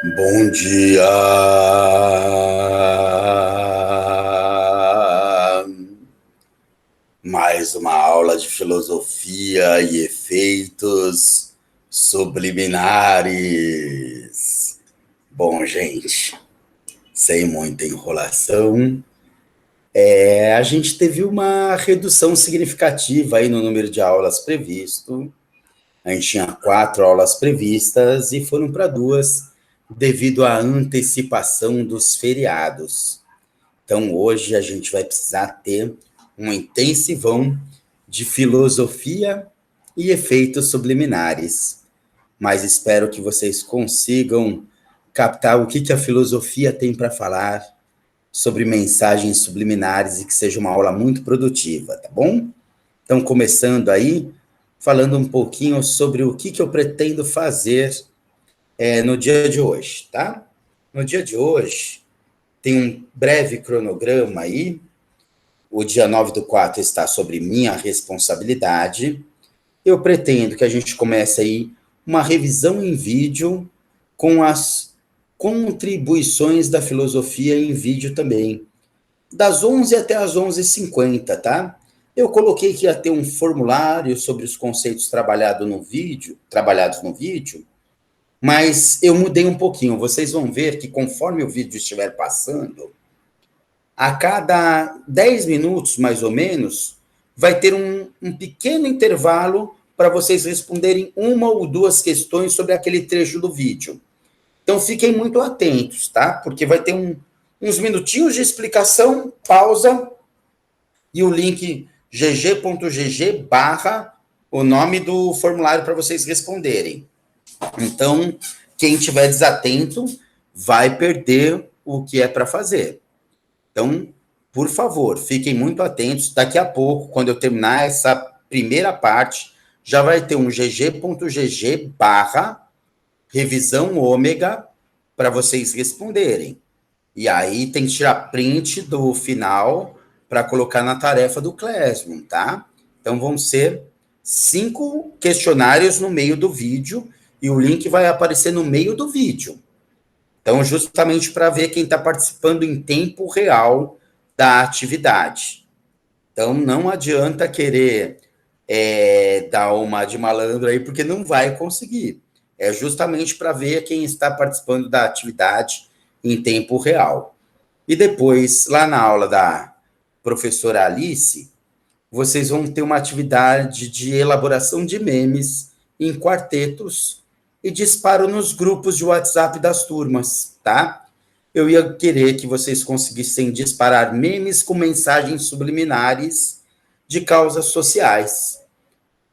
Bom dia. Mais uma aula de filosofia e efeitos subliminares. Bom, gente, sem muita enrolação, a gente teve uma redução significativa aí no número de aulas previsto. A gente tinha 4 aulas previstas e foram para 2 devido à antecipação dos feriados. Então, hoje a gente vai precisar ter um intensivão de filosofia e efeitos subliminares. Mas espero que vocês consigam captar o que a filosofia tem para falar sobre mensagens subliminares e que seja uma aula muito produtiva, tá bom? Então, começando aí, falando um pouquinho sobre o que eu pretendo fazer no dia de hoje, tá? No dia de hoje, tem um breve cronograma aí. O dia 9/4 está sobre minha responsabilidade. Eu pretendo que a gente comece aí uma revisão em vídeo com as contribuições da filosofia em vídeo também, das 11 até as 11h50, tá? Eu coloquei que ia ter um formulário sobre os conceitos trabalhados no vídeo, mas eu mudei um pouquinho. Vocês vão ver que conforme o vídeo estiver passando, a cada 10 minutos, mais ou menos, vai ter um pequeno intervalo para vocês responderem uma ou duas questões sobre aquele trecho do vídeo. Então, fiquem muito atentos, tá? Porque vai ter uns minutinhos de explicação, pausa, e o link gg.gg barra o nome do formulário para vocês responderem. Então, quem estiver desatento vai perder o que é para fazer. Então, por favor, fiquem muito atentos. Daqui a pouco, quando eu terminar essa primeira parte, já vai ter um gg.gg barra revisão ômega para vocês responderem. E aí tem que tirar print do final para colocar na tarefa do Classroom, tá? Então vão ser 5 questionários no meio do vídeo e o link vai aparecer no meio do vídeo. Então, justamente para ver quem está participando em tempo real da atividade. Então, não adianta querer dar uma de malandro aí, porque não vai conseguir. É justamente para ver quem está participando da atividade em tempo real. E depois, lá na aula da professora Alice, vocês vão ter uma atividade de elaboração de memes em quartetos e disparo nos grupos de WhatsApp das turmas, tá? Eu ia querer que vocês conseguissem disparar memes com mensagens subliminares de causas sociais.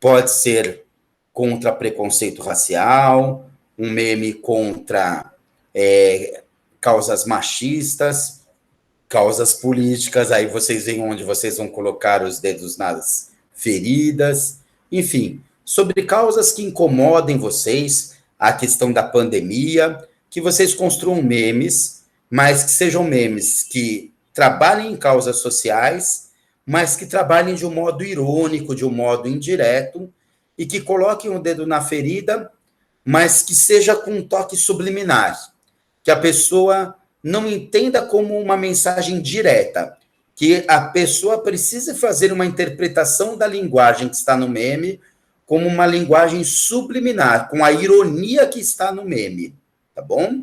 Pode ser contra preconceito racial, um meme contra causas machistas, causas políticas, aí vocês veem onde vocês vão colocar os dedos nas feridas, enfim, sobre causas que incomodem vocês, a questão da pandemia, que vocês construam memes, mas que sejam memes que trabalhem em causas sociais, mas que trabalhem de um modo irônico, de um modo indireto, e que coloquem o dedo na ferida, mas que seja com um toque subliminar, que a pessoa não entenda como uma mensagem direta, que a pessoa precisa fazer uma interpretação da linguagem que está no meme como uma linguagem subliminar, com a ironia que está no meme, tá bom?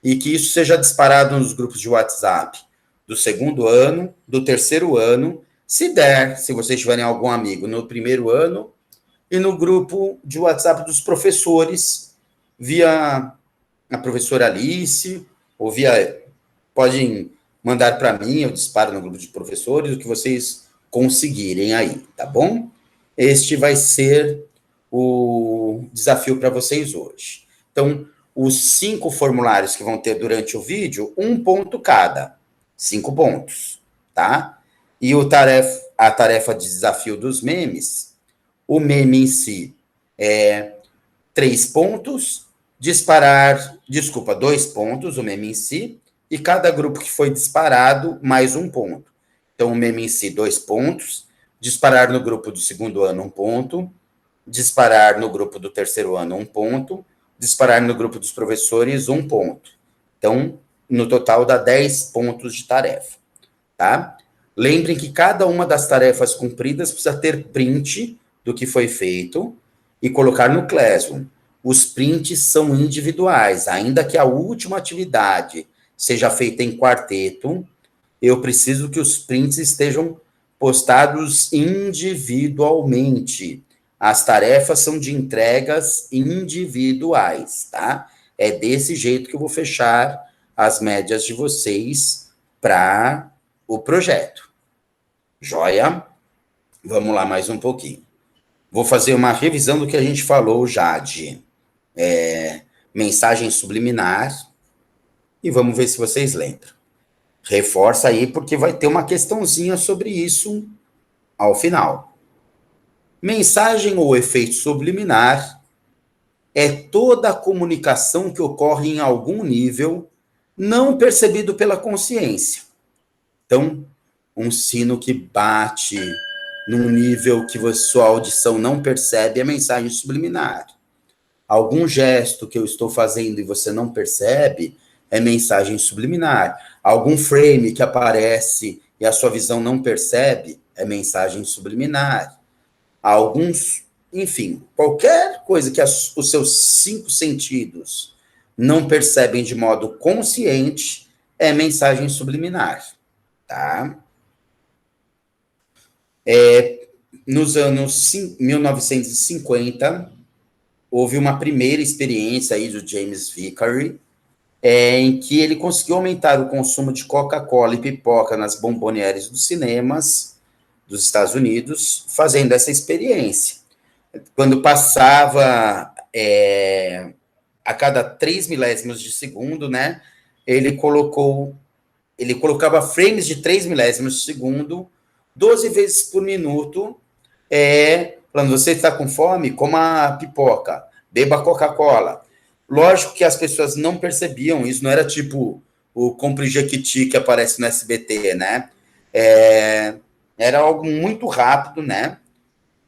E que isso seja disparado nos grupos de WhatsApp do segundo ano, do terceiro ano, se der, se vocês tiverem algum amigo no primeiro ano, e no grupo de WhatsApp dos professores, via a professora Alice, ou via. Podem mandar para mim, eu disparo no grupo de professores, o que vocês conseguirem aí, tá bom? Este vai ser o desafio para vocês hoje. Então, os 5 formulários que vão ter durante o vídeo, 1 ponto cada, 5 pontos, tá? E a tarefa de desafio dos memes, o meme em si é 3 pontos, disparar, desculpa, 2 pontos, o meme em si, e cada grupo que foi disparado, mais 1 ponto. Então, o meme em si, 2 pontos, disparar no grupo do segundo ano, 1 ponto, disparar no grupo do terceiro ano, 1 ponto, disparar no grupo dos professores 1 ponto. Então, no total dá 10 pontos de tarefa, tá? Lembrem que cada uma das tarefas cumpridas precisa ter print do que foi feito e colocar no Classroom. Os prints são individuais, ainda que a última atividade seja feita em quarteto, eu preciso que os prints estejam postados individualmente. As tarefas são de entregas individuais, tá? É desse jeito que eu vou fechar as médias de vocês para o projeto. Joia? Vamos lá mais um pouquinho. Vou fazer uma revisão do que a gente falou já de mensagem subliminar e vamos ver se vocês lembram. Reforça aí, porque vai ter uma questãozinha sobre isso ao final. Mensagem ou efeito subliminar é toda a comunicação que ocorre em algum nível não percebido pela consciência. Então, um sino que bate num nível que sua audição não percebe é mensagem subliminar. Algum gesto que eu estou fazendo e você não percebe é mensagem subliminar. Algum frame que aparece e a sua visão não percebe é mensagem subliminar. Alguns, enfim, qualquer coisa que os seus 5 sentidos não percebem de modo consciente é mensagem subliminar, tá? Nos anos 1950, houve uma primeira experiência aí do James Vicary, em que ele conseguiu aumentar o consumo de Coca-Cola e pipoca nas bombonières dos cinemas dos Estados Unidos, fazendo essa experiência. Quando passava a cada 3 milésimos de segundo, né, ele colocava frames de 3 milésimos de segundo, 12 vezes por minuto, falando, você está com fome? Coma pipoca, beba Coca-Cola. Lógico que as pessoas não percebiam isso, não era tipo o Compre Jequiti que aparece no SBT, né? Era algo muito rápido, né?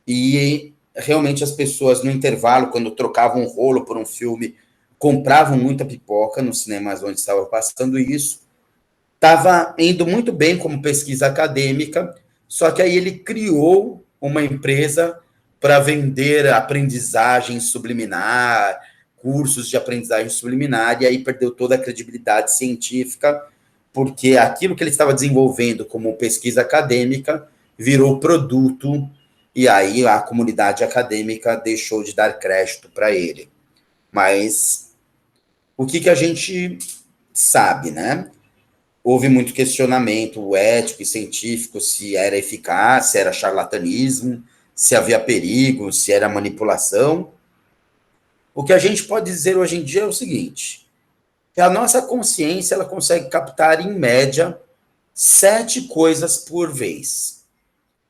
E realmente as pessoas no intervalo, quando trocavam um rolo por um filme, compravam muita pipoca nos cinemas onde estava passando isso. Estava indo muito bem como pesquisa acadêmica, só que aí ele criou uma empresa para vender aprendizagem subliminar, cursos de aprendizagem subliminar, e aí perdeu toda a credibilidade científica, porque aquilo que ele estava desenvolvendo como pesquisa acadêmica virou produto, e aí a comunidade acadêmica deixou de dar crédito para ele. Mas o que a gente sabe, né? Houve muito questionamento ético e científico se era eficaz, se era charlatanismo, se havia perigo, se era manipulação. O que a gente pode dizer hoje em dia é o seguinte, que a nossa consciência ela consegue captar, em média, 7 coisas por vez.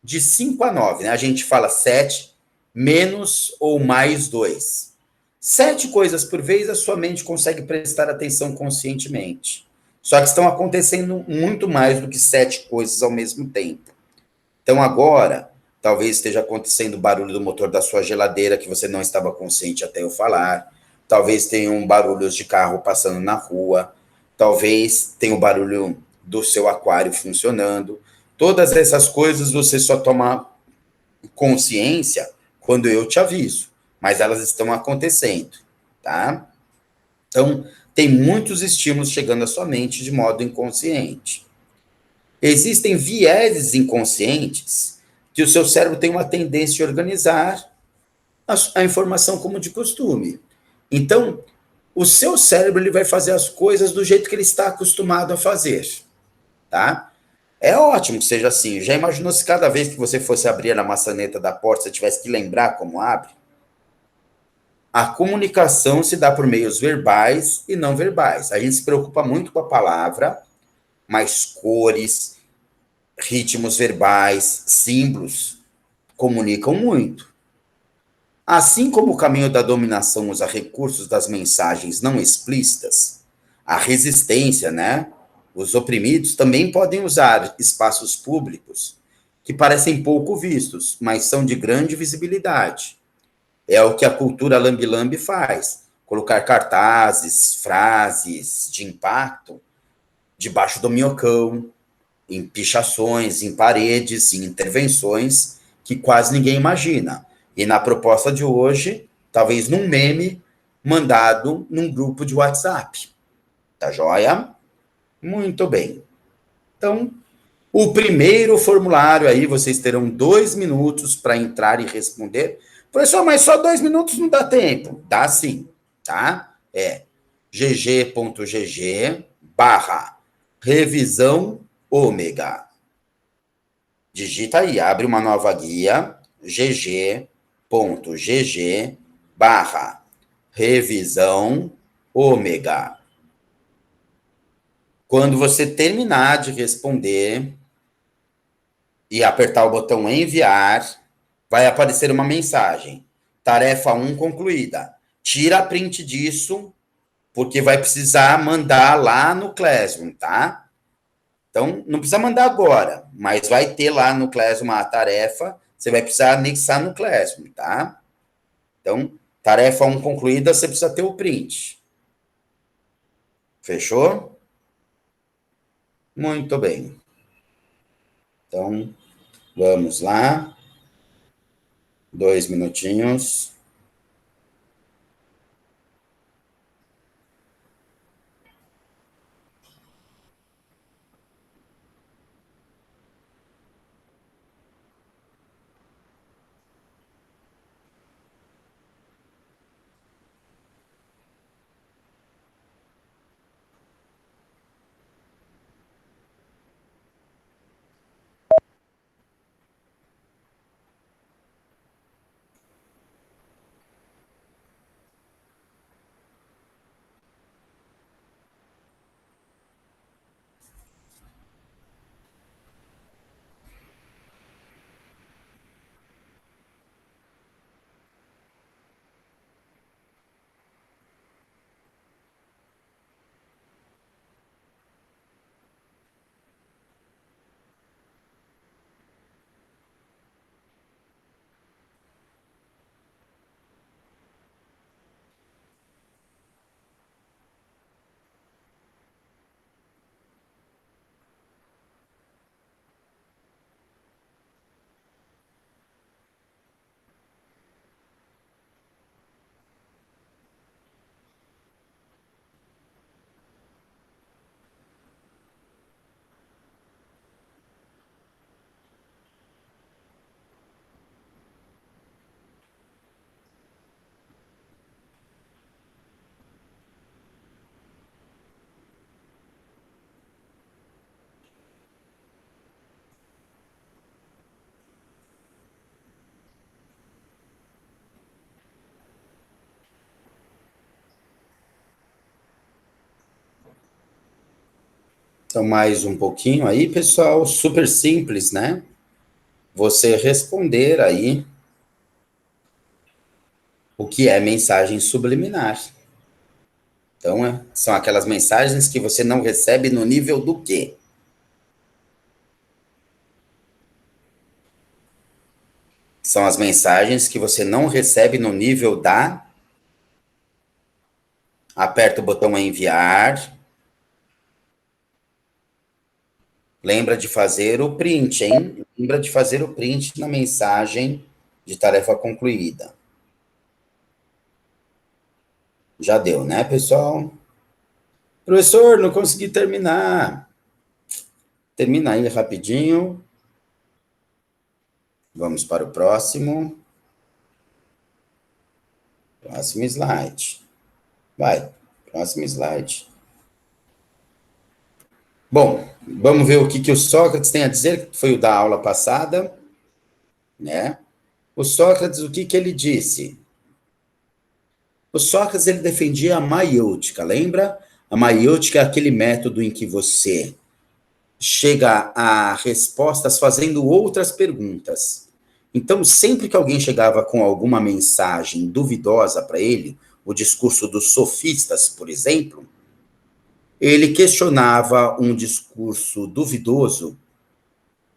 De 5 a 9, né? A gente fala 7 menos ou mais 2. 7 coisas por vez a sua mente consegue prestar atenção conscientemente. Só que estão acontecendo muito mais do que 7 coisas ao mesmo tempo. Então agora, talvez esteja acontecendo o barulho do motor da sua geladeira que você não estava consciente até eu falar. Talvez tenham barulhos de carro passando na rua. Talvez tenha o barulho do seu aquário funcionando. Todas essas coisas você só toma consciência quando eu te aviso, mas elas estão acontecendo, tá? Então, tem muitos estímulos chegando à sua mente de modo inconsciente. Existem vieses inconscientes que o seu cérebro tem uma tendência a organizar a informação como de costume. Então, o seu cérebro ele vai fazer as coisas do jeito que ele está acostumado a fazer, tá? É ótimo que seja assim. Já imaginou se cada vez que você fosse abrir a maçaneta da porta, você tivesse que lembrar como abre? A comunicação se dá por meios verbais e não verbais. A gente se preocupa muito com a palavra, mas cores, ritmos verbais, símbolos comunicam muito. Assim como o caminho da dominação usa recursos das mensagens não explícitas, a resistência, né? Os oprimidos também podem usar espaços públicos que parecem pouco vistos, mas são de grande visibilidade. É o que a cultura lambe-lambe faz. colocar cartazes, frases de impacto debaixo do minhocão, em pichações, em paredes, em intervenções que quase ninguém imagina. E na proposta de hoje, talvez num meme mandado num grupo de WhatsApp. Tá joia? Muito bem. Então, o primeiro formulário aí, vocês terão 2 minutos para entrar e responder. Professor, mas só 2 minutos não dá tempo. Dá sim, tá? É gg.gg/revisão ômega. Digita aí, abre uma nova guia, gg.gg/revisão ômega. Quando você terminar de responder e apertar o botão enviar, vai aparecer uma mensagem. Tarefa 1 concluída. Tira a print disso, porque vai precisar mandar lá no Classroom, tá? Então, não precisa mandar agora, mas vai ter lá no Classroom a tarefa, você vai precisar anexar no Classroom, tá? Então, tarefa 1 concluída, você precisa ter o print. Fechou? Muito bem. Então, vamos lá. 2 minutinhos. Então, mais um pouquinho aí, pessoal. Super simples, né? Você responder aí o que é mensagem subliminar. Então, são aquelas mensagens que você não recebe no nível do quê? São as mensagens que você não recebe no nível da... Aperta o botão enviar. Lembra de fazer o print, hein? Lembra de fazer o print na mensagem de tarefa concluída. Já deu, né, pessoal? Professor, não consegui terminar. Termina aí rapidinho. Vamos para o próximo. Próximo slide. Vai, próximo slide. Bom, vamos ver o que o Sócrates tem a dizer, que foi o da aula passada, né? O Sócrates, o que ele disse? O Sócrates, ele defendia a maiêutica, lembra? A maiêutica é aquele método em que você chega a respostas fazendo outras perguntas. Então, sempre que alguém chegava com alguma mensagem duvidosa para ele, o discurso dos sofistas, por exemplo, ele questionava um discurso duvidoso,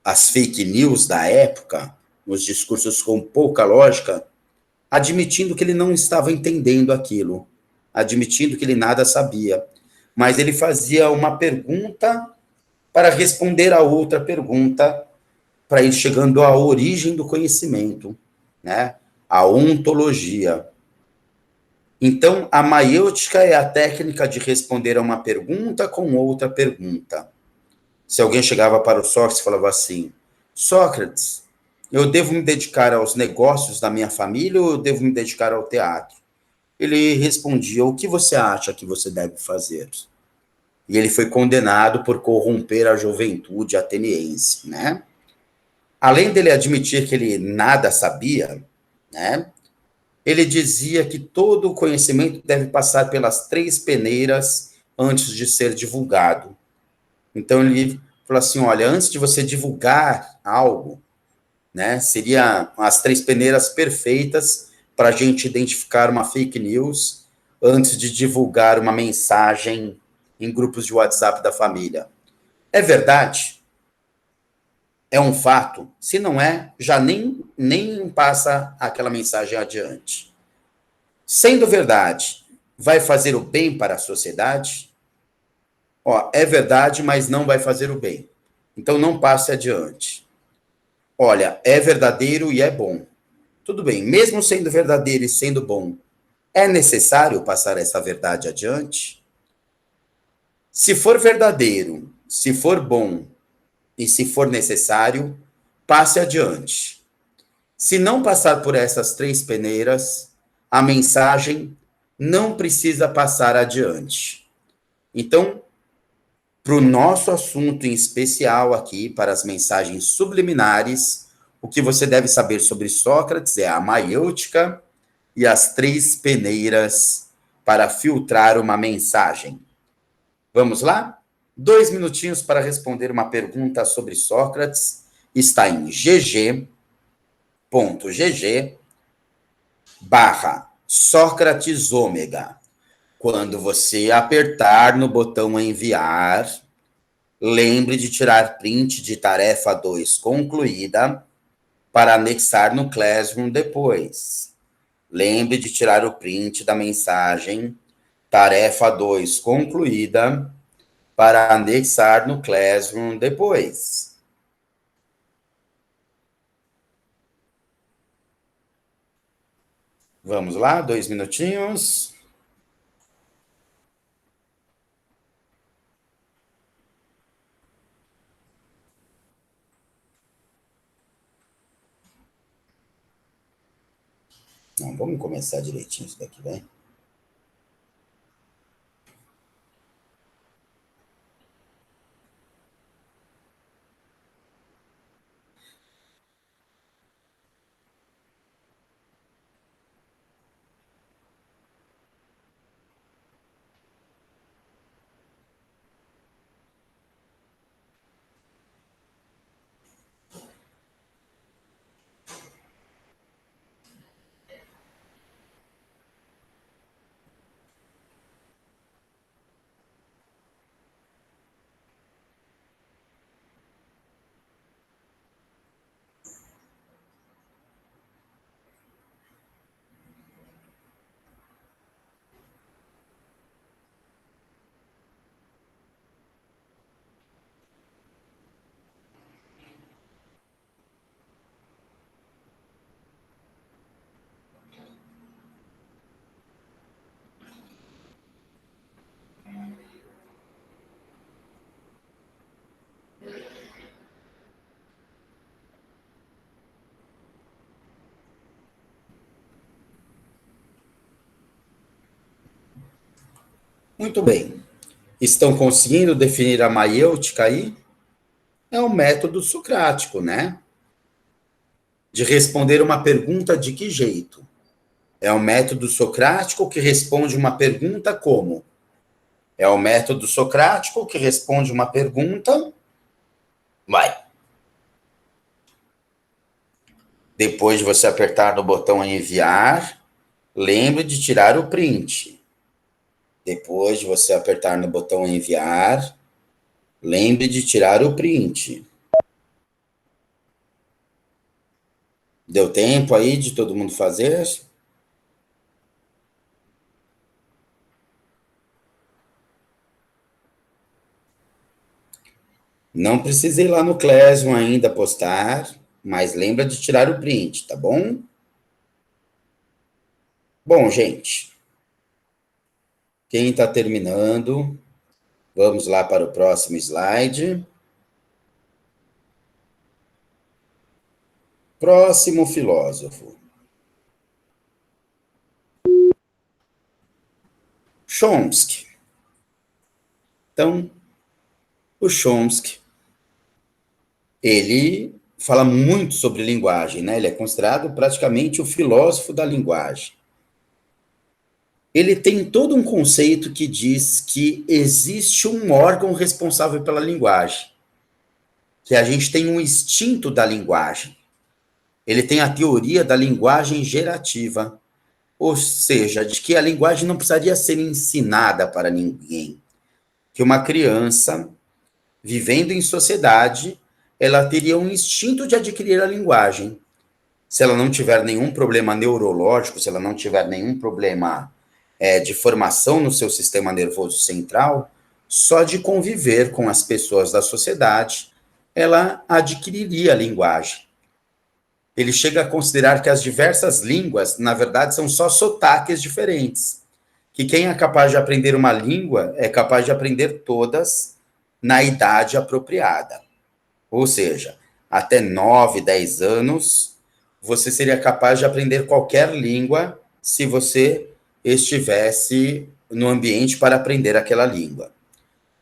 as fake news da época, os discursos com pouca lógica, admitindo que ele não estava entendendo aquilo. admitindo que ele nada sabia, mas ele fazia uma pergunta para responder a outra pergunta, para ir chegando à origem do conhecimento, né? A ontologia. Então, a maiêutica é a técnica de responder a uma pergunta com outra pergunta. Se alguém chegava para o Sócrates e falava assim: Sócrates, eu devo me dedicar aos negócios da minha família ou eu devo me dedicar ao teatro? Ele respondia: o que você acha que você deve fazer? E ele foi condenado por corromper a juventude ateniense, né? Além dele admitir que ele nada sabia, né? Ele dizia que todo o conhecimento deve passar pelas três peneiras antes de ser divulgado. Então ele falou assim: olha, antes de você divulgar algo, né, seria as três peneiras perfeitas para a gente identificar uma fake news antes de divulgar uma mensagem em grupos de WhatsApp da família. É verdade? É um fato? Se não é, já nem passa aquela mensagem adiante. Sendo verdade, vai fazer o bem para a sociedade? Ó, é verdade, mas não vai fazer o bem. Então não passe adiante. Olha, é verdadeiro e é bom. Tudo bem, mesmo sendo verdadeiro e sendo bom, é necessário passar essa verdade adiante? Se for verdadeiro, se for bom e se for necessário, passe adiante. Se não passar por essas três peneiras, a mensagem não precisa passar adiante. Então, para o nosso assunto em especial aqui, para as mensagens subliminares, o que você deve saber sobre Sócrates é a maiêutica e as três peneiras para filtrar uma mensagem. Vamos lá? 2 minutinhos para responder uma pergunta sobre Sócrates. Está em gg.gg/Sócrates ômega. Quando você apertar no botão enviar, lembre de tirar print de tarefa 2 concluída para anexar no Classroom depois. Lembre de tirar o print da mensagem tarefa 2 concluída para anexar no Classroom depois. Vamos lá, 2 minutinhos. Não, vamos começar direitinho isso daqui, né? Muito bem. Estão conseguindo definir a maiêutica aí? É o método socrático, né? De responder uma pergunta de que jeito? É o método socrático que responde uma pergunta como? É o método socrático que responde uma pergunta. Vai. Depois de você apertar no botão enviar, lembre de tirar o print. Depois de você apertar no botão enviar, lembre de tirar o print. Deu tempo aí de todo mundo fazer? Não precisa ir lá no Classroom ainda postar, mas lembra de tirar o print, tá bom? Bom, gente, quem está terminando, vamos lá para o próximo slide. Próximo filósofo. Chomsky. Então, o Chomsky, ele fala muito sobre linguagem, né? Ele é considerado praticamente o filósofo da linguagem. Ele tem todo um conceito que diz que existe um órgão responsável pela linguagem, que a gente tem um instinto da linguagem. Ele tem a teoria da linguagem gerativa, ou seja, de que a linguagem não precisaria ser ensinada para ninguém, que uma criança vivendo em sociedade, ela teria um instinto de adquirir a linguagem. Se ela não tiver nenhum problema neurológico, se ela não tiver nenhum problema de formação no seu sistema nervoso central, só de conviver com as pessoas da sociedade, ela adquiriria a linguagem. Ele chega a considerar que as diversas línguas, na verdade, são só sotaques diferentes. Que quem é capaz de aprender uma língua é capaz de aprender todas na idade apropriada. Ou seja, até 9, 10 anos, você seria capaz de aprender qualquer língua se você estivesse no ambiente para aprender aquela língua.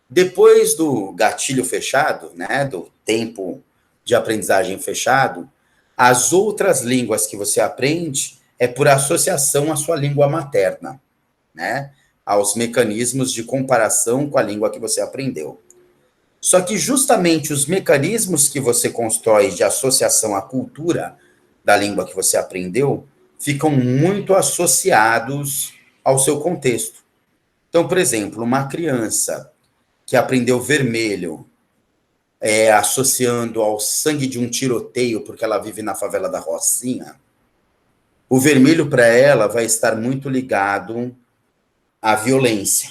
Depois do gatilho fechado, né, do tempo de aprendizagem fechado, as outras línguas que você aprende é por associação à sua língua materna, né, aos mecanismos de comparação com a língua que você aprendeu. Só que justamente os mecanismos que você constrói de associação à cultura da língua que você aprendeu ficam muito associados ao seu contexto. Então, por exemplo, uma criança que aprendeu vermelho, associando ao sangue de um tiroteio, porque ela vive na favela da Rocinha, o vermelho para ela vai estar muito ligado à violência.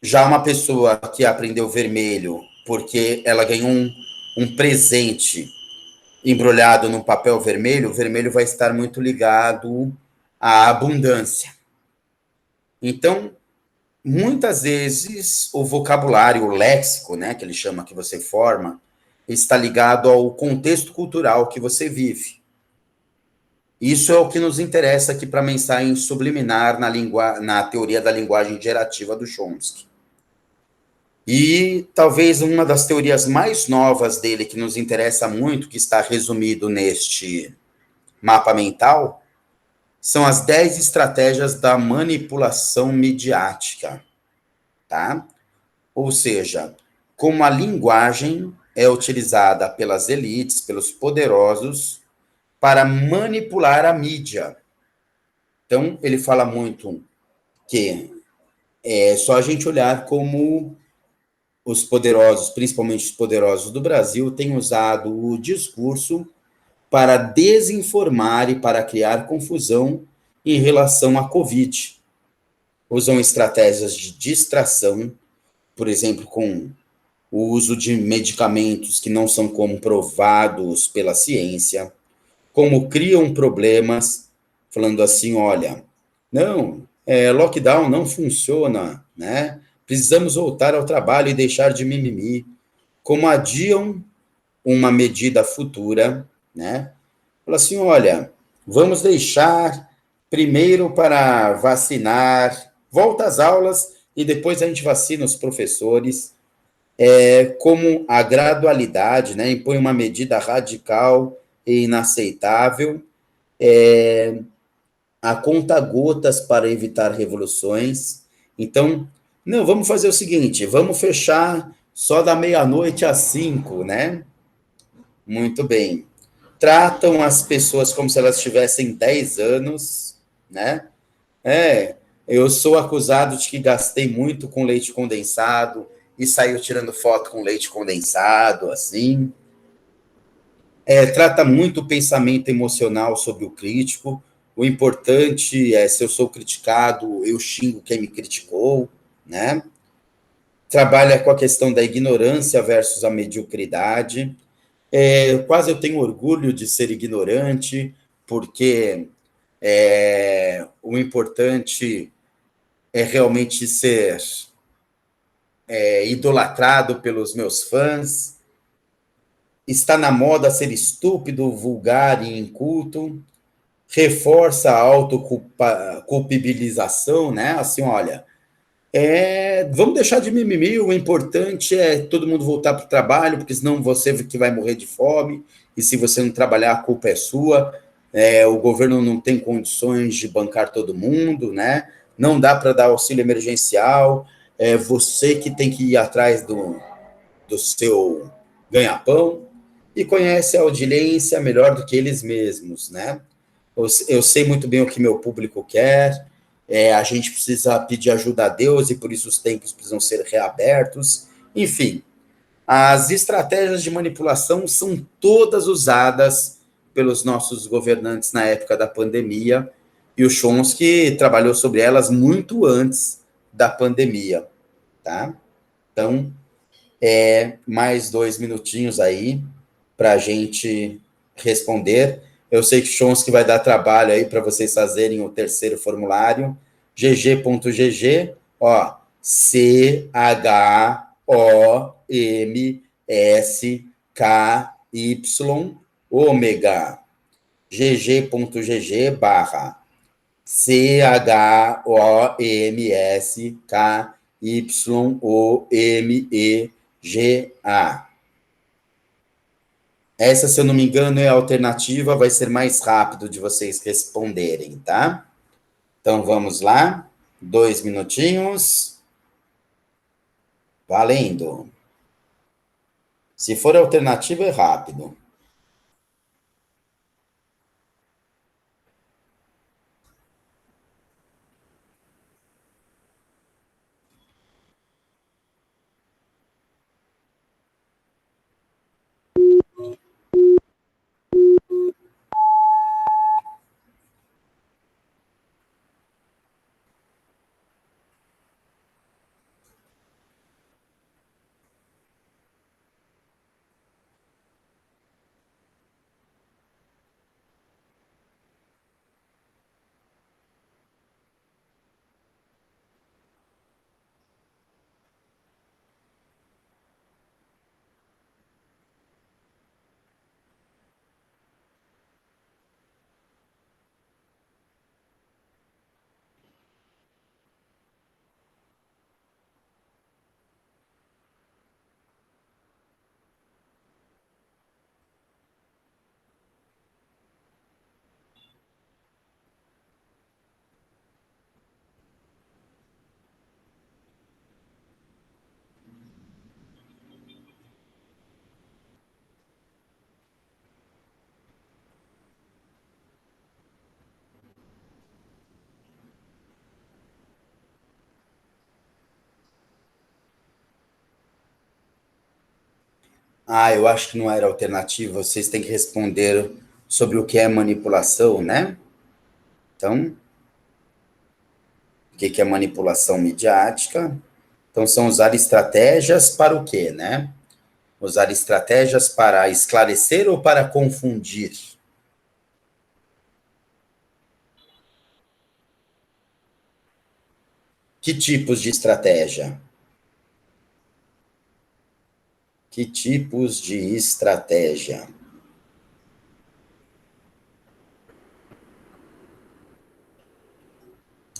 Já uma pessoa que aprendeu vermelho porque ela ganhou um presente embrulhado num papel vermelho, o vermelho vai estar muito ligado à abundância. Então, muitas vezes, o vocabulário, o léxico, né, que ele chama, que você forma, está ligado ao contexto cultural que você vive. Isso é o que nos interessa aqui para a mensagem subliminar na teoria da linguagem gerativa do Chomsky. E talvez uma das teorias mais novas dele, que nos interessa muito, que está resumido neste mapa mental, são as 10 estratégias da manipulação midiática, tá? Ou seja, como a linguagem é utilizada pelas elites, pelos poderosos, para manipular a mídia. Então, ele fala muito que é só a gente olhar como os poderosos, principalmente os poderosos do Brasil, têm usado o discurso para desinformar e para criar confusão em relação à Covid. Usam estratégias de distração, por exemplo, com o uso de medicamentos que não são comprovados pela ciência, como criam problemas, falando assim, olha, não, lockdown não funciona, né? Precisamos voltar ao trabalho e deixar de mimimi, como adiam uma medida futura, né? Fala assim, olha, vamos deixar primeiro para vacinar, volta às aulas e depois a gente vacina os professores, como a gradualidade, né? Impõe uma medida radical e inaceitável, a conta-gotas para evitar revoluções. Então, não, vamos fazer o seguinte, vamos fechar só da meia-noite às 5, né? Muito bem. Tratam as pessoas como se elas tivessem 10 anos, né? Eu sou acusado de que gastei muito com leite condensado e saiu tirando foto com leite condensado, assim. Trata muito o pensamento emocional sobre o crítico. O importante é, se eu sou criticado, eu xingo quem me criticou, né? trabalha com a questão da ignorância versus a mediocridade. Quase eu tenho orgulho de ser ignorante, porque o importante é realmente ser idolatrado pelos meus fãs. Está na moda ser estúpido, vulgar e inculto. Reforça a autoculpabilização, né? Assim, olha, vamos deixar de mimimi, o importante é todo mundo voltar para o trabalho, porque senão você que vai morrer de fome, e se você não trabalhar, a culpa é sua. O governo não tem condições de bancar todo mundo, né? Não dá para dar auxílio emergencial, é você que tem que ir atrás do seu ganha-pão, e conhece a audiência melhor do que eles mesmos, né? Eu sei muito bem o que meu público quer, a gente precisa pedir ajuda a Deus e por isso os tempos precisam ser reabertos. Enfim, as estratégias de manipulação são todas usadas pelos nossos governantes na época da pandemia, e o Chomsky trabalhou sobre elas muito antes da pandemia, tá? Então, mais 2 minutinhos aí para a gente responder. Eu sei que o Chomsky vai dar trabalho aí para vocês fazerem o terceiro formulário. gg.gg, ó, CHOMSKY ômega. gg.gg barra CHOMSKYOMEGA. Essa, se eu não me engano, é a alternativa, vai ser mais rápido de vocês responderem, tá? Então, vamos lá. 2 minutinhos. Valendo. Se for alternativa, é rápido. Eu acho que não era alternativa. Vocês têm que responder sobre o que é manipulação, né? Então, o que é manipulação midiática? Então, são usar estratégias para o quê, né? Usar estratégias para esclarecer ou para confundir? Que tipos de estratégia? Que tipos de estratégia?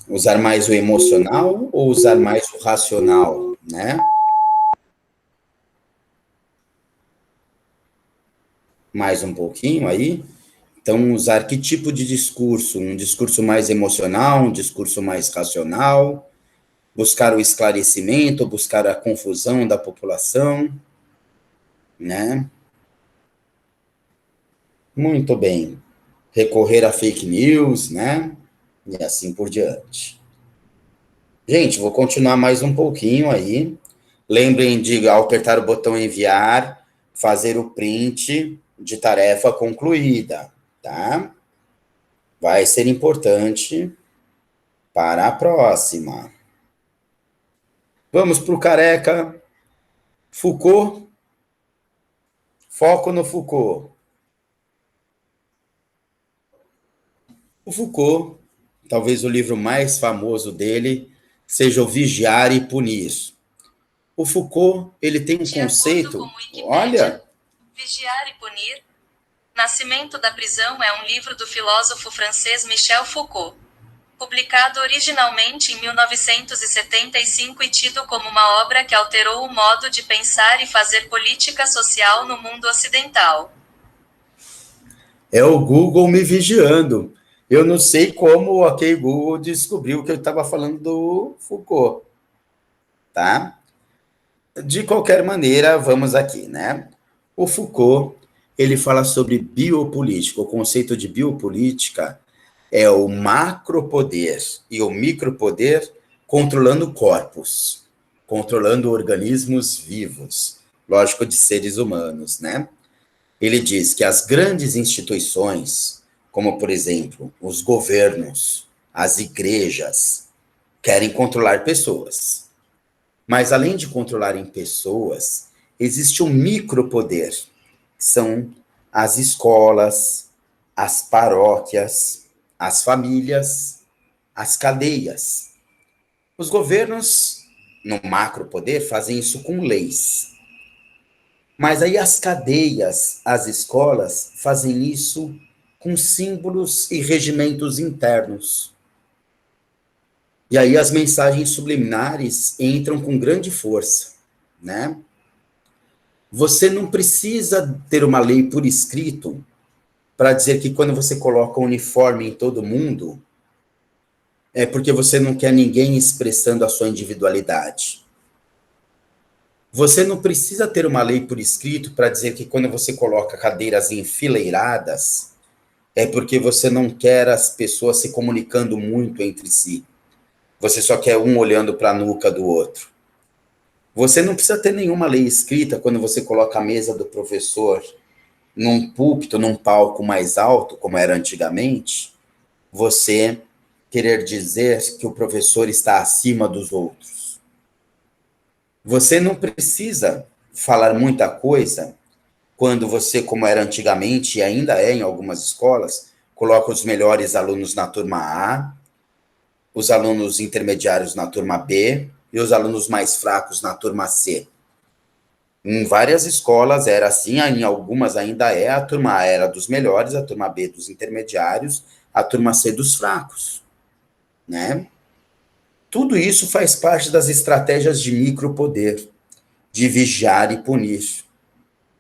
Usar mais o emocional ou usar mais o racional, né? Mais um pouquinho aí. Então, usar que tipo de discurso? Um discurso mais emocional, um discurso mais racional? Buscar o esclarecimento, buscar a confusão da população, né? Muito bem. Recorrer a fake news, né? E assim por diante. Gente, vou continuar mais um pouquinho aí. Lembrem de, ao apertar o botão enviar, fazer o print de tarefa concluída, tá? Vai ser importante para a próxima. Vamos para o careca. Foucault, foco no Foucault. O Foucault, talvez o livro mais famoso dele, seja o Vigiar e Punir. O Foucault, ele tem um conceito, olha... Vigiar e Punir. Nascimento da Prisão é um livro do filósofo francês Michel Foucault. Publicado originalmente em 1975 e tido como uma obra que alterou o modo de pensar e fazer política social no mundo ocidental. É o Google me vigiando. Eu não sei como o OK Google descobriu que eu estava falando do Foucault, tá? De qualquer maneira, vamos aqui, né? O Foucault, ele fala sobre biopolítica. O conceito de biopolítica é o macropoder e o micropoder controlando corpos, controlando organismos vivos, lógico, de seres humanos, né? Ele diz que as grandes instituições, como por exemplo os governos, as igrejas, querem controlar pessoas. Mas além de controlarem pessoas, existe um micropoder, que são as escolas, as paróquias, as famílias, as cadeias. Os governos, no macropoder, fazem isso com leis. Mas aí as cadeias, as escolas, fazem isso com símbolos e regimentos internos. E aí as mensagens subliminares entram com grande força, né? Você não precisa ter uma lei por escrito para dizer que quando você coloca um uniforme em todo mundo, é porque você não quer ninguém expressando a sua individualidade. Você não precisa ter uma lei por escrito para dizer que quando você coloca cadeiras enfileiradas, é porque você não quer as pessoas se comunicando muito entre si. Você só quer um olhando para a nuca do outro. Você não precisa ter nenhuma lei escrita quando você coloca a mesa do professor num púlpito, num palco mais alto, como era antigamente, você querer dizer que o professor está acima dos outros. Você não precisa falar muita coisa quando você, como era antigamente e ainda é em algumas escolas, coloca os melhores alunos na turma A, os alunos intermediários na turma B e os alunos mais fracos na turma C. Em várias escolas era assim, em algumas ainda é, a turma A era dos melhores, a turma B dos intermediários, a turma C dos fracos, né? Tudo isso faz parte das estratégias de micropoder, de vigiar e punir,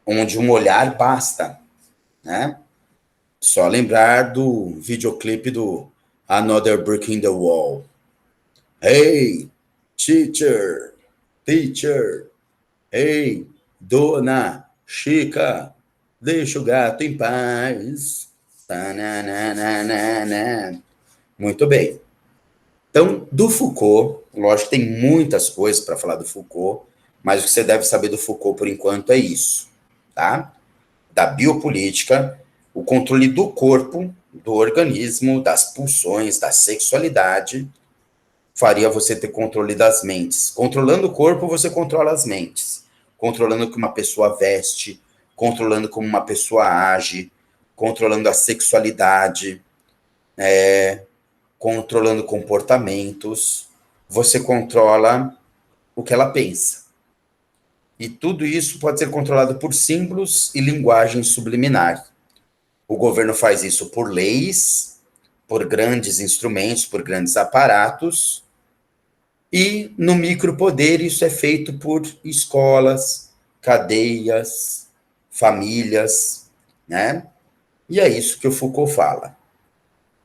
onde um olhar basta, né? Só lembrar do videoclipe do Another Brick in the Wall. Hey, teacher, teacher, hey, dona Chica, deixa o gato em paz. Tananana. Muito bem. Então, do Foucault, lógico que tem muitas coisas para falar do Foucault, mas o que você deve saber do Foucault por enquanto é isso, tá? Da biopolítica, o controle do corpo, do organismo, das pulsões, da sexualidade, faria você ter controle das mentes. Controlando o corpo, você controla as mentes. Controlando como uma pessoa veste, controlando como uma pessoa age, controlando a sexualidade, controlando comportamentos, você controla o que ela pensa. E tudo isso pode ser controlado por símbolos e linguagem subliminar. O governo faz isso por leis, por grandes instrumentos, por grandes aparatos, e no micropoder isso é feito por escolas, cadeias, famílias, né? E é isso que o Foucault fala.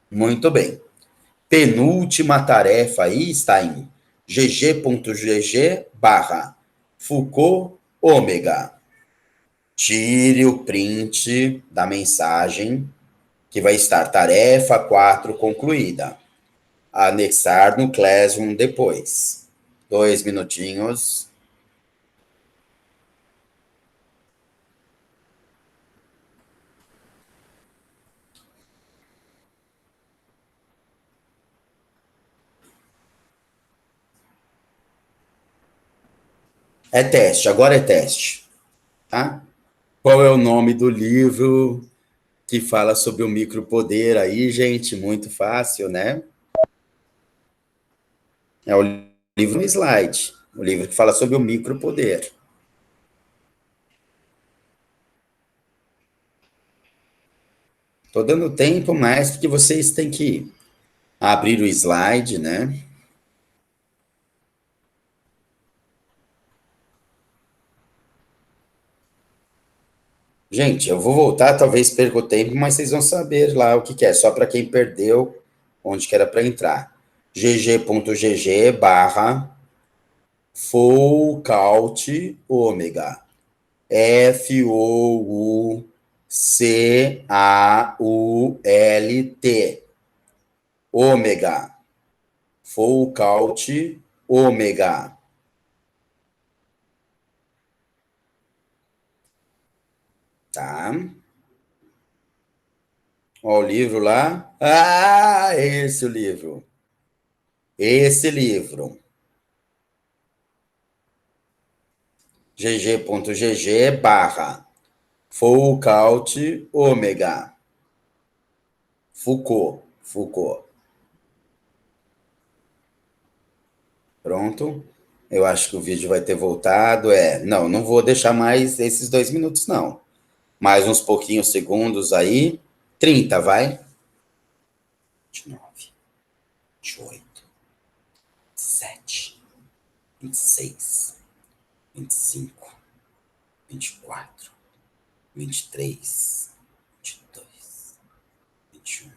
Muito bem. Penúltima tarefa aí está em gg.gg barra Foucault ômega. Tire o print da mensagem que vai estar tarefa 4 concluída. Anexar no Classroom depois. 2 minutinhos. É teste, agora é teste, tá? Qual é o nome do livro que fala sobre o micropoder aí, gente? Muito fácil, né? É o livro no slide, o livro que fala sobre o micropoder. Estou dando tempo, mas porque vocês têm que abrir o slide, né? Gente, eu vou voltar, talvez perca o tempo, mas vocês vão saber lá o que, que é, só para quem perdeu, onde que era para entrar. gg.gg barra Foucault ômega. Foucault. Ômega. Foucault ômega. Tá? Ó, o livro lá. Ah, esse o livro. Esse livro. gg.gg barra Foucault ômega. Foucault. Pronto. Eu acho que o vídeo vai ter voltado. Não vou deixar mais esses 2 minutos, não. Mais uns pouquinhos segundos aí. 30, vai. 29, 28, 27, 26, 25, 24, 23, 22, 21,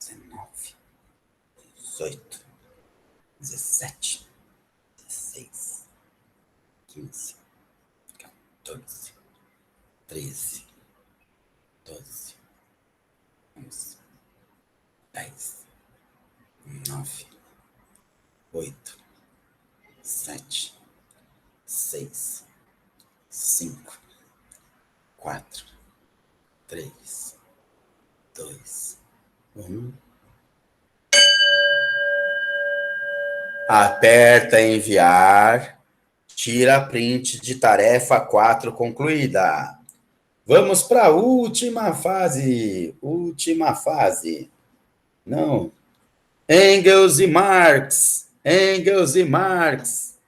19, 18, 17, 16, 15, 14, 13, 12, 11, 10, 9, 8, 7, 6, 5, 4, 3, 2, 1. Aperta enviar. Tira print de tarefa 4 concluída. Vamos para a última fase. Última fase. Não. Engels e Marx. Engels e Marx.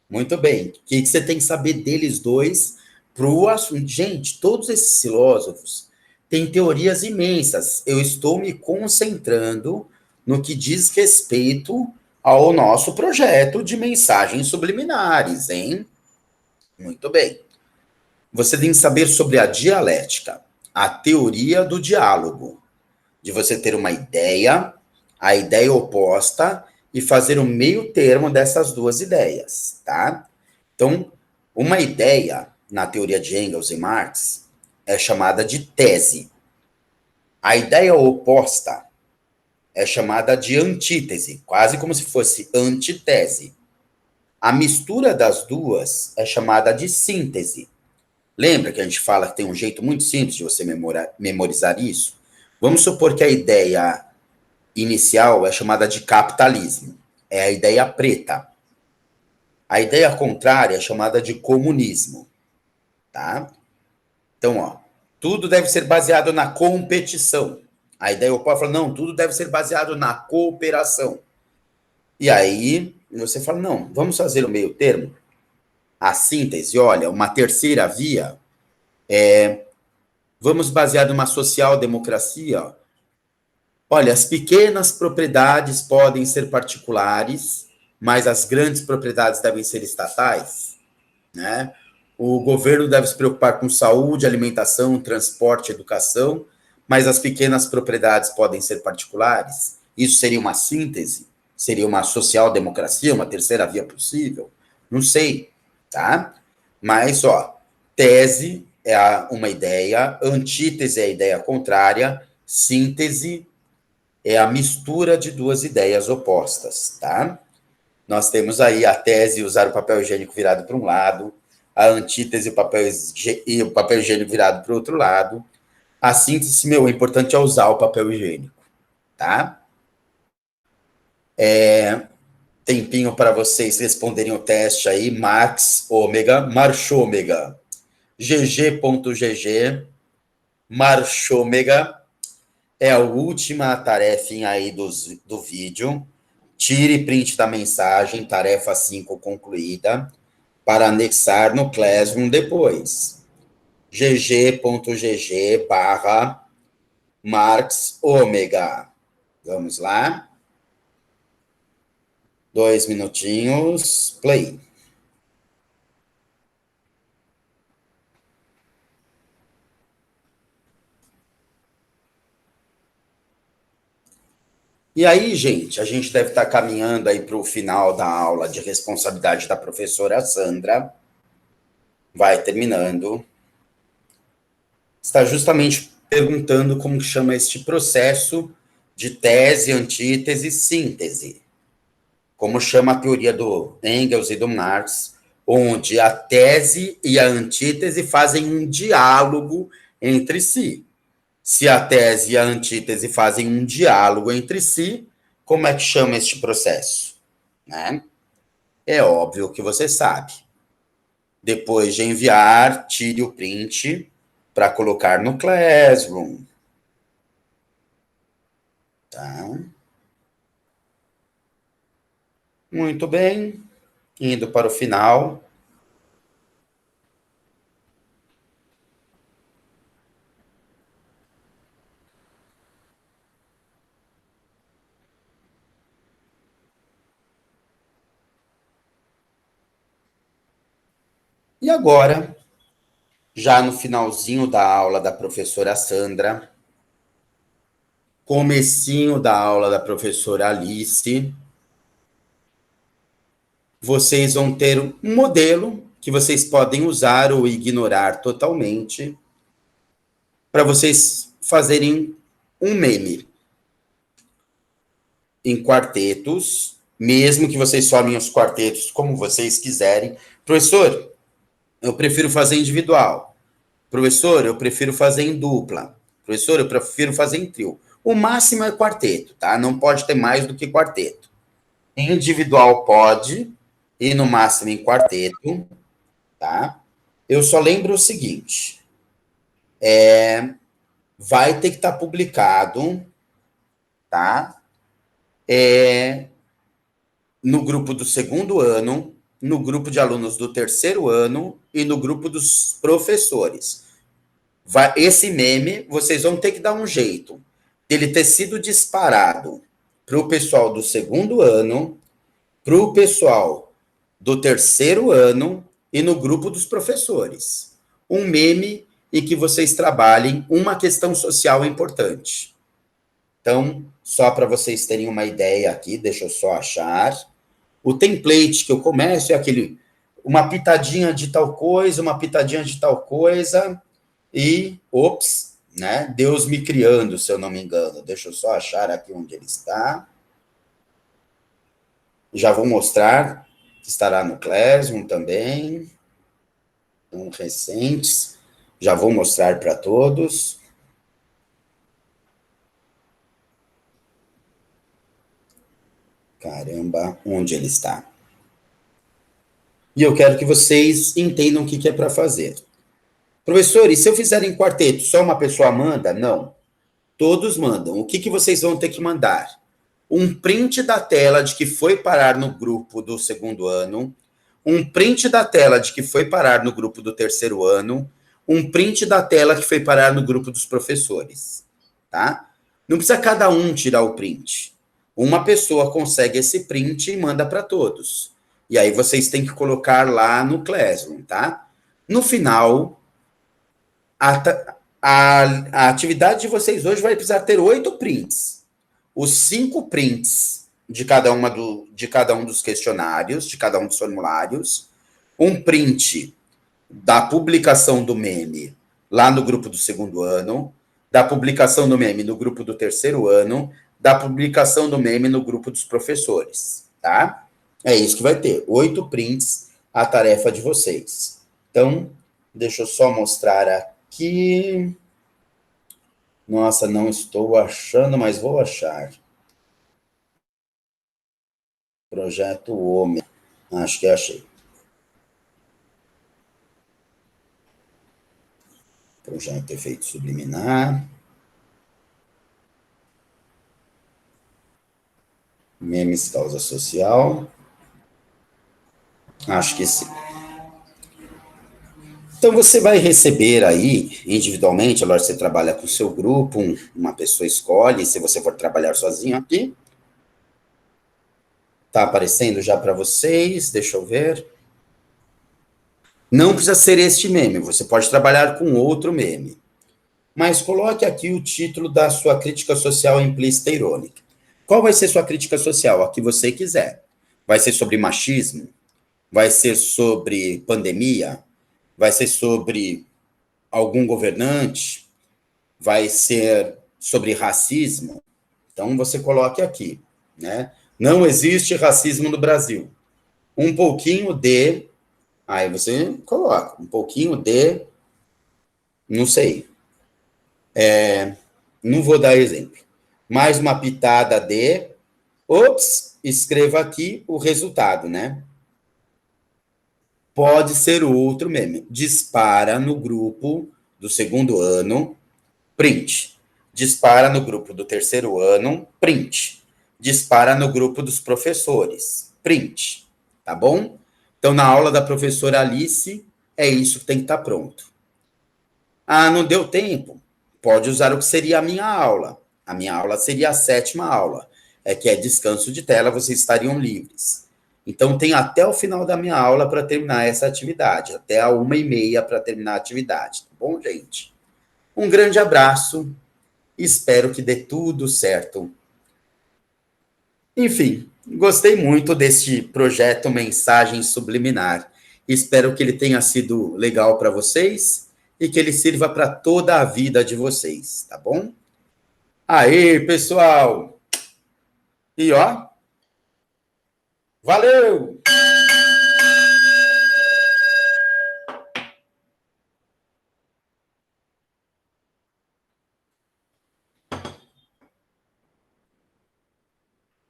Muito bem. O que você tem que saber deles dois para o assunto? Gente, todos esses filósofos têm teorias imensas. Eu estou me concentrando no que diz respeito ao nosso projeto de mensagens subliminares, hein? Muito bem. Você tem que saber sobre a dialética, a teoria do diálogo, de você ter uma ideia, a ideia oposta e fazer o meio termo dessas duas ideias, tá? Então, uma ideia, na teoria de Engels e Marx, é chamada de tese. A ideia oposta é chamada de antítese, quase como se fosse antitese. A mistura das duas é chamada de síntese. Lembra que a gente fala que tem um jeito muito simples de você memorizar isso? Vamos supor que a ideia inicial é chamada de capitalismo. É a ideia preta. A ideia contrária é chamada de comunismo. Tá? Então, ó, tudo deve ser baseado na competição. A ideia oposta fala, não, tudo deve ser baseado na cooperação. E aí, você fala, não, vamos fazer o meio termo. A síntese, olha, uma terceira via vamos basear numa social-democracia. Olha, as pequenas propriedades podem ser particulares, mas as grandes propriedades devem ser estatais, né? O governo deve se preocupar com saúde, alimentação, transporte, educação, mas as pequenas propriedades podem ser particulares. Isso seria uma síntese? Seria uma social-democracia, uma terceira via possível? Não sei, tá? Mas, ó, tese é uma ideia, antítese é a ideia contrária, síntese é a mistura de duas ideias opostas, tá? Nós temos aí a tese usar o papel higiênico virado para um lado, a antítese e o papel higiênico virado para o outro lado. A síntese, meu, o importante é usar o papel higiênico, tá? tempinho para vocês responderem o teste aí, Max Ômega, Marchômega, gg.gg, Marchômega, é a última tarefinha aí do vídeo. Tire print da mensagem, tarefa 5 concluída, para anexar no Classroom depois. gg.gg barra Marx Ômega. Vamos lá. 2 minutinhos. Play. E aí, gente, a gente deve estar caminhando aí para o final da aula de responsabilidade da professora Sandra. Vai terminando. Está justamente perguntando como que chama este processo de tese, antítese, síntese. Como chama a teoria do Engels e do Marx, onde a tese e a antítese fazem um diálogo entre si. Se a tese e a antítese fazem um diálogo entre si, como é que chama este processo? Né? É óbvio que você sabe. Depois de enviar, tire o print para colocar no Classroom. Tá? Muito bem. Indo para o final. E agora, já no finalzinho da aula da professora Sandra, comecinho da aula da professora Alice, vocês vão ter um modelo que vocês podem usar ou ignorar totalmente para vocês fazerem um meme em quartetos, mesmo que vocês formem os quartetos como vocês quiserem. Professor, eu prefiro fazer individual. Professor, eu prefiro fazer em dupla. Professor, eu prefiro fazer em trio. O máximo é quarteto, tá? Não pode ter mais do que quarteto. Individual pode, e no máximo em quarteto, tá? Eu só lembro o seguinte, vai ter que estar publicado, tá? No grupo do segundo ano, no grupo de alunos do terceiro ano e no grupo dos professores. Esse meme, vocês vão ter que dar um jeito dele ter sido disparado para o pessoal do segundo ano, para o pessoal do terceiro ano e no grupo dos professores. Um meme em que vocês trabalhem uma questão social importante. Então, só para vocês terem uma ideia aqui, deixa eu só achar. O template que eu começo é aquele, uma pitadinha de tal coisa, uma pitadinha de tal coisa, e, ops, né? Deus me criando, se eu não me engano. Deixa eu só achar aqui onde ele está. Já vou mostrar que estará no Classroom também. Recentes. Já vou mostrar para todos. Caramba, onde ele está? E eu quero que vocês entendam o que é para fazer. Professor, e se eu fizer em quarteto, só uma pessoa manda? Não. Todos mandam. O que vocês vão ter que mandar? Um print da tela de que foi parar no grupo do segundo ano, um print da tela de que foi parar no grupo do terceiro ano, um print da tela que foi parar no grupo dos professores, tá? Não precisa cada um tirar o print. Uma pessoa consegue esse print e manda para todos. E aí vocês têm que colocar lá no Classroom, tá? No final, a atividade de vocês hoje vai precisar ter 8 prints. Os 5 prints de cada um dos questionários, de cada um dos formulários, um print da publicação do meme lá no grupo do segundo ano, da publicação do meme no grupo do terceiro ano, da publicação do meme no grupo dos professores, tá? É isso que vai ter, 8 prints a tarefa de vocês. Então, deixa eu só mostrar aqui. Nossa, não estou achando, mas vou achar. Projeto Homem. Acho que achei. Projeto Efeito Subliminar. Memes Causa Social. Acho que sim. Então, você vai receber aí, individualmente, agora você trabalha com o seu grupo, uma pessoa escolhe, se você for trabalhar sozinho aqui. Está aparecendo já para vocês, deixa eu ver. Não precisa ser este meme, você pode trabalhar com outro meme. Mas coloque aqui o título da sua crítica social implícita e irônica. Qual vai ser sua crítica social? A que você quiser. Vai ser sobre machismo? Vai ser sobre pandemia? Vai ser sobre algum governante? Vai ser sobre racismo? Então, você coloque aqui, né? Não existe racismo no Brasil. Um pouquinho de... Aí você coloca um pouquinho de... Não sei. Não vou dar exemplo. Mais uma pitada de... Ops, escreva aqui o resultado, né? Pode ser outro meme. Dispara no grupo do segundo ano, print. Dispara no grupo do terceiro ano, print. Dispara no grupo dos professores, print. Tá bom? Então, na aula da professora Alice, é isso que tem que estar pronto. Ah, não deu tempo? Pode usar o que seria a minha aula. A minha aula seria a 7ª aula, que é descanso de tela, vocês estariam livres. Então, tem até o final da minha aula para terminar essa atividade, até a 1h30 para terminar a atividade, tá bom, gente? Um grande abraço, espero que dê tudo certo. Enfim, gostei muito deste projeto Mensagem Subliminar. Espero que ele tenha sido legal para vocês e que ele sirva para toda a vida de vocês, tá bom? Aí, pessoal! E ó, valeu!